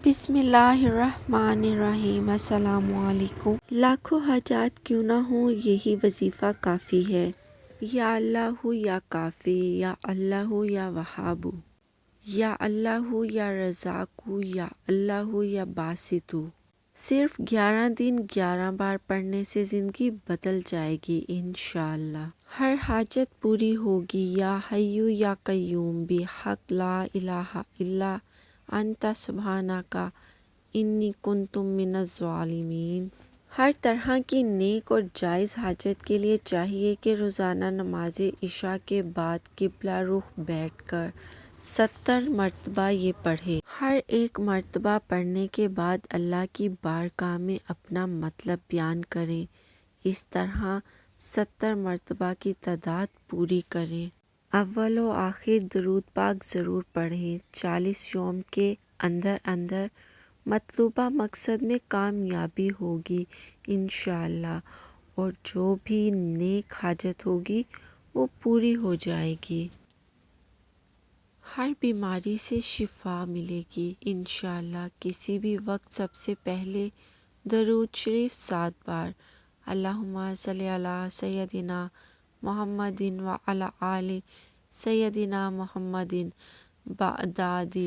بسم اللہ الرحمن الرحیم۔ السلام علیکم۔ لاکھوں حاجات کیوں نہ ہوں، یہی وظیفہ کافی ہے۔ یا اللہ یا کافی، یا اللہ یا وہاب، یا اللہ یا رزاق، یا اللہ یا باسط۔ صرف 11 دن 11 بار پڑھنے سے زندگی بدل جائے گی انشاءاللہ۔ ہر حاجت پوری ہوگی۔ یا حی یا قیوم بحق لا الہ الا انت سبحانک انی کنت من الظالمین۔ ہر طرح کی نیک اور جائز حاجت کے لیے چاہیے کہ روزانہ نماز عشاء کے بعد قبلہ رخ بیٹھ کر 70 مرتبہ یہ پڑھے۔ ہر ایک مرتبہ پڑھنے کے بعد اللہ کی بارگاہ میں اپنا مطلب بیان کریں۔ اس طرح 70 مرتبہ کی تعداد پوری کریں۔ اول و آخر درود پاک ضرور پڑھیں۔ 40 یوم کے اندر اندر مطلوبہ مقصد میں کامیابی ہوگی انشاءاللہ، اور جو بھی نیک حاجت ہوگی وہ پوری ہو جائے گی۔ ہر بیماری سے شفا ملے گی انشاءاللہ۔ کسی بھی وقت سب سے پہلے درود شریف 7 بار، اللہم صلی علی سیدنا محمد وعلی آل سیدنا محمد بعدد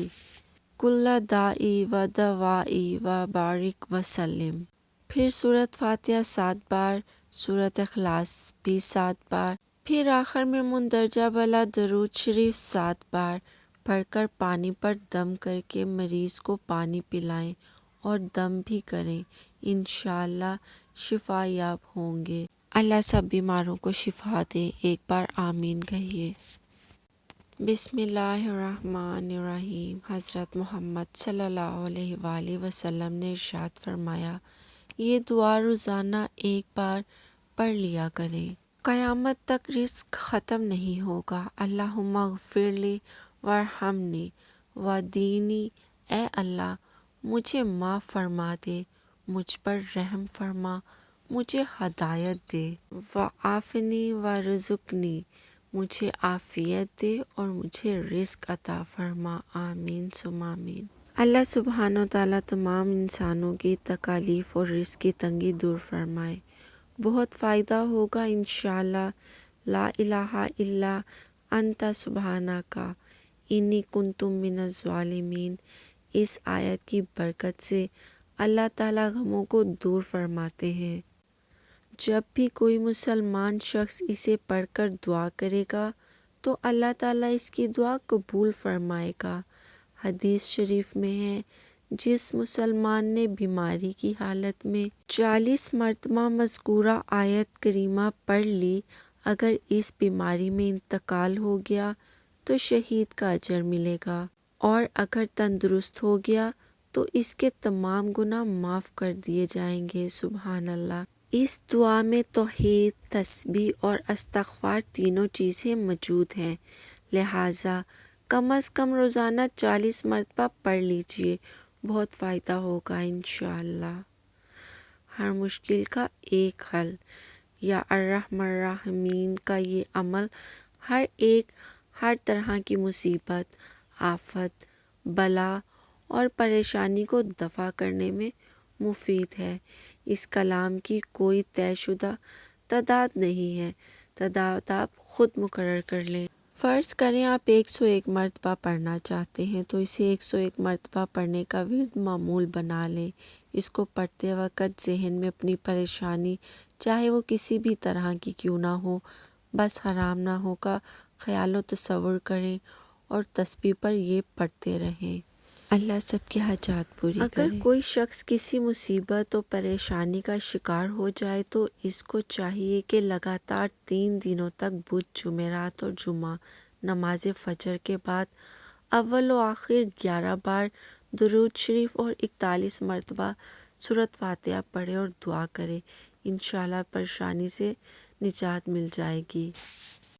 کل داء و دواء وبارک وسلم۔ پھر سورۃ فاتحہ 7 بار، سورۃ اخلاص بھی 7 بار، پھر آخر میں مندرجہ بالا درود شریف 7 بار پڑھ کر پانی پر دم کر کے مریض کو پانی پلائیں اور دم بھی کریں، انشاءاللہ شفا یاب ہوں گے۔ اللہ سب بیماروں کو شفا دے، ایک بار آمین کہیے۔ بسم اللہ الرحمن الرحیم۔ حضرت محمد صلی اللہ علیہ وآلہ وسلم نے ارشاد فرمایا، یہ دعا روزانہ ایک بار پڑھ لیا کریں، قیامت تک رزق ختم نہیں ہوگا۔ اللہم اغفر لی وارحمنی واہدنی، اے اللہ مجھے معاف فرما دے، مجھ پر رحم فرما، مجھے ہدایت دے۔ وعافنی وارزقنی، مجھے عافیت دے اور مجھے رزق عطا فرما، آمین ثم آمین۔ اللہ سبحانہ وتعالیٰ تمام انسانوں کی تکالیف اور رزق کی تنگی دور فرمائے۔ بہت فائدہ ہوگا انشاءاللہ۔ لا الہ الا انت سبحانک انی کنت من الظالمین، اس آیت کی برکت سے اللہ تعالیٰ غموں کو دور فرماتے ہیں۔ جب بھی کوئی مسلمان شخص اسے پڑھ کر دعا کرے گا تو اللہ تعالیٰ اس کی دعا قبول فرمائے گا۔ حدیث شریف میں ہے، جس مسلمان نے بیماری کی حالت میں 40 مرتبہ مذکورہ آیت کریمہ پڑھ لی، اگر اس بیماری میں انتقال ہو گیا تو شہید کا اجر ملے گا، اور اگر تندرست ہو گیا تو اس کے تمام گناہ معاف کر دیے جائیں گے، سبحان اللہ۔ اس دعا میں توحید، تسبیح اور استغفار تینوں چیزیں موجود ہیں، لہٰذا کم از کم روزانہ 40 مرتبہ پڑھ لیجئے، بہت فائدہ ہوگا انشاءاللہ۔ ہر مشکل کا ایک حل۔ یا ارحم الراحمین کا یہ عمل ہر طرح کی مصیبت، آفت، بلا اور پریشانی کو دفع کرنے میں مفید ہے۔ اس کلام کی کوئی طے شدہ تعداد نہیں ہے، تعداد آپ خود مقرر کر لیں۔ فرض کریں آپ 101 مرتبہ پڑھنا چاہتے ہیں تو اسے 101 مرتبہ پڑھنے کا ورد معمول بنا لیں۔ اس کو پڑھتے وقت ذہن میں اپنی پریشانی، چاہے وہ کسی بھی طرح کی کیوں نہ ہو، بس حرام نہ ہو کا خیال و تصور کریں اور تسبیح پر یہ پڑھتے رہیں۔ اللہ سب کی حاجات پوری کرے۔ اگر کوئی شخص کسی مصیبت و پریشانی کا شکار ہو جائے تو اس کو چاہیے کہ لگاتار 3 دنوں تک بدھ، جمعرات اور جمعہ نماز فجر کے بعد اول و آخر 11 بار درود شریف اور 41 مرتبہ سورۃ فاتحہ پڑھے اور دعا کرے، انشاءاللہ پریشانی سے نجات مل جائے گی۔